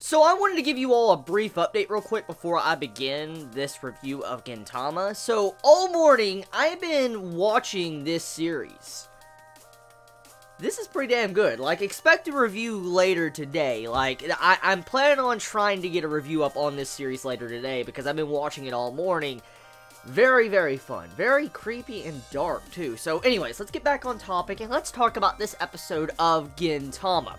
So I wanted to give you all a brief update real quick before I begin this review of Gintama. So all morning, I've been watching this series. This is pretty damn good. Like, expect a review later today. Like, I'm planning on trying to get a review up on this series later today because I've been watching it all morning. Very, very fun. Very creepy and dark, too. So anyways, let's get back on topic and let's talk about this episode of Gintama.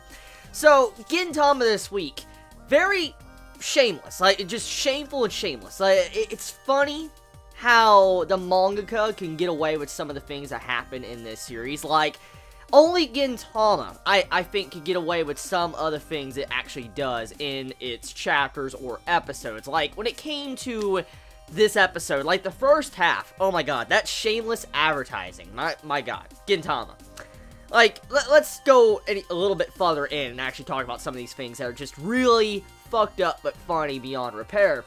So, Gintama this week. Very shameless, like, just shameful and shameless. Like, it's funny how the mangaka can get away with some of the things that happen in this series. Like, only Gintama, I think, can get away with some other things it actually does in its chapters or episodes. Like, when it came to this episode, like, the first half, oh my god, that shameless advertising, my god, Gintama. Like, let's go a little bit further in and actually talk about some of these things that are just really fucked up but funny beyond repair.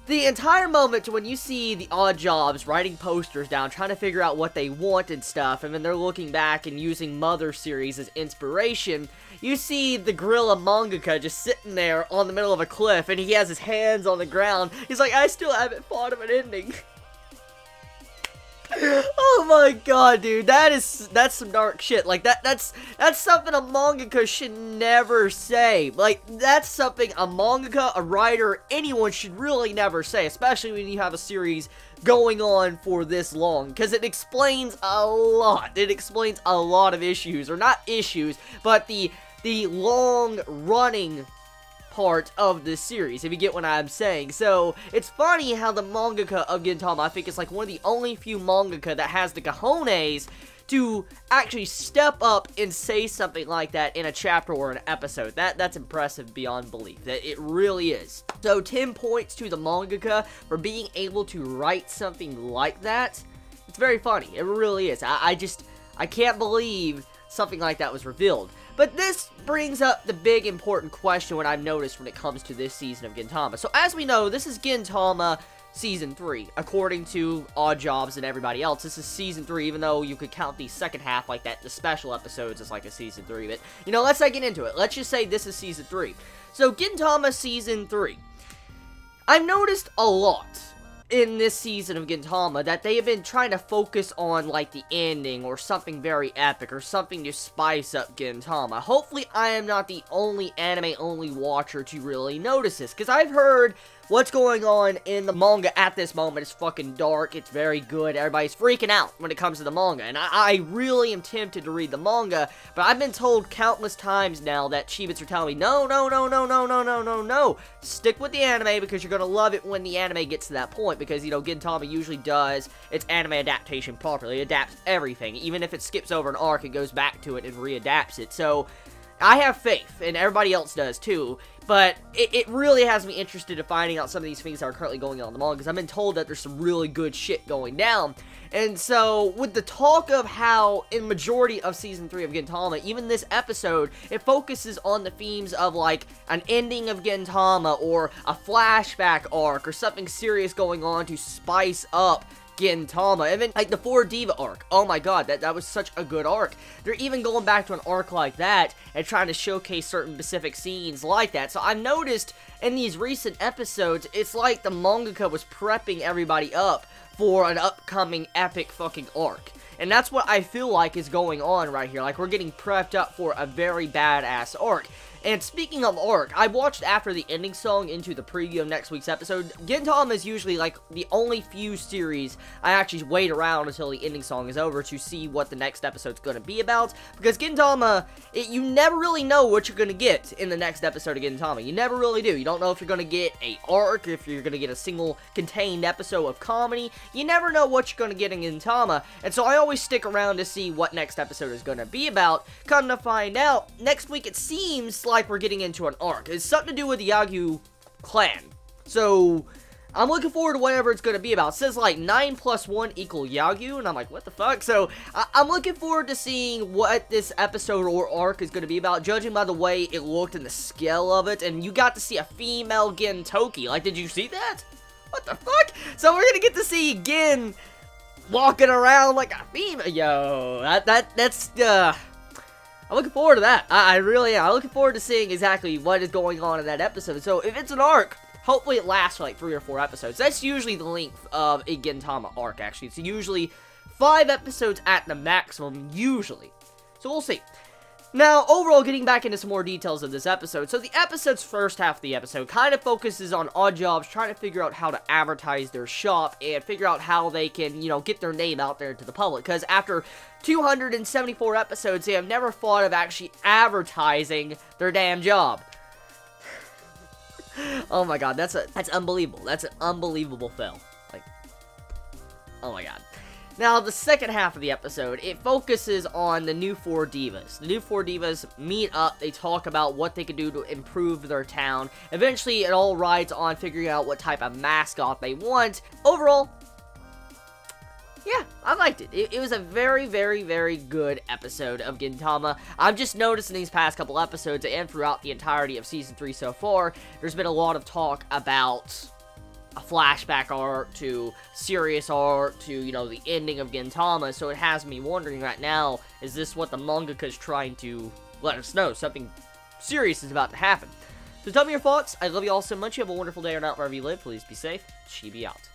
The entire moment when you see the odd jobs writing posters down, trying to figure out what they want and stuff, and then they're looking back and using Mother series as inspiration, you see the gorilla mangaka just sitting there on the middle of a cliff, and he has his hands on the ground. He's like, I still haven't thought of an ending. Oh my god, dude, that's some dark shit. Like, that's something a mangaka should never say. Like, that's something a mangaka, a writer, anyone should really never say, especially when you have a series going on for this long, because it explains a lot. It explains a lot of issues, or not issues, but the long-running part of this series, if you get what I'm saying. So, it's funny how the mangaka of Gintama, I think it's like one of the only few mangaka that has the cojones to actually step up and say something like that in a chapter or an episode. That's impressive beyond belief. That it really is. So, 10 points to the mangaka for being able to write something like that. It's very funny. It really is. I can't believe something like that was revealed. But this brings up the big important question what I've noticed when it comes to this season of Gintama. So as we know, this is Gintama Season 3, according to Odd Jobs and everybody else. This is Season 3, even though you could count the second half like that, the special episodes as like a Season 3. But, you know, let's not get into it. Let's just say this is Season 3. So, Gintama Season 3. I've noticed a lot in this season of Gintama that they have been trying to focus on, like, the ending or something very epic or something to spice up Gintama. Hopefully, I am not the only anime-only watcher to really notice this, because I've heard what's going on in the manga at this moment is fucking dark. It's very good. Everybody's freaking out when it comes to the manga, and I really am tempted to read the manga, but I've been told countless times now that Chibis are telling me, no, stick with the anime because you're gonna love it when the anime gets to that point, because, you know, Gintama usually does its anime adaptation properly. It adapts everything. Even if it skips over an arc, it goes back to it and readapts it. So, I have faith, and everybody else does too, but it really has me interested in finding out some of these things that are currently going on in the manga, because I've been told that there's some really good shit going down. And so, with the talk of how, in majority of Season 3 of Gintama, even this episode, it focuses on the themes of, like, an ending of Gintama, or a flashback arc, or something serious going on to spice up Gintama. Even, like, the 4 Diva arc. Oh my god, that was such a good arc. They're even going back to an arc like that and trying to showcase certain specific scenes like that. So I've noticed in these recent episodes, it's like the mangaka was prepping everybody up for an upcoming epic fucking arc. And that's what I feel like is going on right here. Like, we're getting prepped up for a very badass arc. And speaking of arc, I watched after the ending song into the preview of next week's episode. Gintama is usually, like, the only few series I actually wait around until the ending song is over to see what the next episode's gonna be about. Because Gintama, you never really know what you're gonna get in the next episode of Gintama. You never really do. You don't know if you're gonna get a arc, if you're gonna get a single contained episode of comedy. You never know what you're gonna get in Gintama. And so I always stick around to see what next episode is gonna be about. Come to find out, next week it seems like we're getting into an arc. It's something to do with the Yagyu clan. So, I'm looking forward to whatever it's going to be about. It says, like, 9 + 1 = Yagyu, and I'm like, what the fuck? So, I'm looking forward to seeing what this episode or arc is going to be about, judging by the way it looked and the scale of it, and you got to see a female Gintoki. Like, did you see that? What the fuck? So, we're going to get to see Gin walking around like a female. Yo, that's, I'm looking forward to that. I really am. I'm looking forward to seeing exactly what is going on in that episode. So, if it's an arc, hopefully it lasts for like 3 or 4 episodes. That's usually the length of a Gintama arc, actually. It's usually 5 episodes at the maximum, usually. So, we'll see. Now, overall, getting back into some more details of this episode. So, the episode's first half of the episode kind of focuses on Oddjobs trying to figure out how to advertise their shop and figure out how they can, you know, get their name out there to the public. Because after 274 episodes, they have never thought of actually advertising their damn job. Oh my god, that's unbelievable. That's an unbelievable fail. Like, oh my god. Now, the second half of the episode, it focuses on the new 4 divas. The new 4 divas meet up, they talk about what they can do to improve their town. Eventually, it all rides on figuring out what type of mascot they want. Overall, yeah, I liked it. It was a very, very, very good episode of Gintama. I'm just noticing these past couple episodes and throughout the entirety of Season 3 so far, there's been a lot of talk about a flashback arc to serious arc to, you know, the ending of Gintama, so it has me wondering right now, is this what the mangaka is trying to let us know? Something serious is about to happen. So tell me your thoughts. I love you all so much. You have a wonderful day or night wherever you live. Please be safe. Chibi out.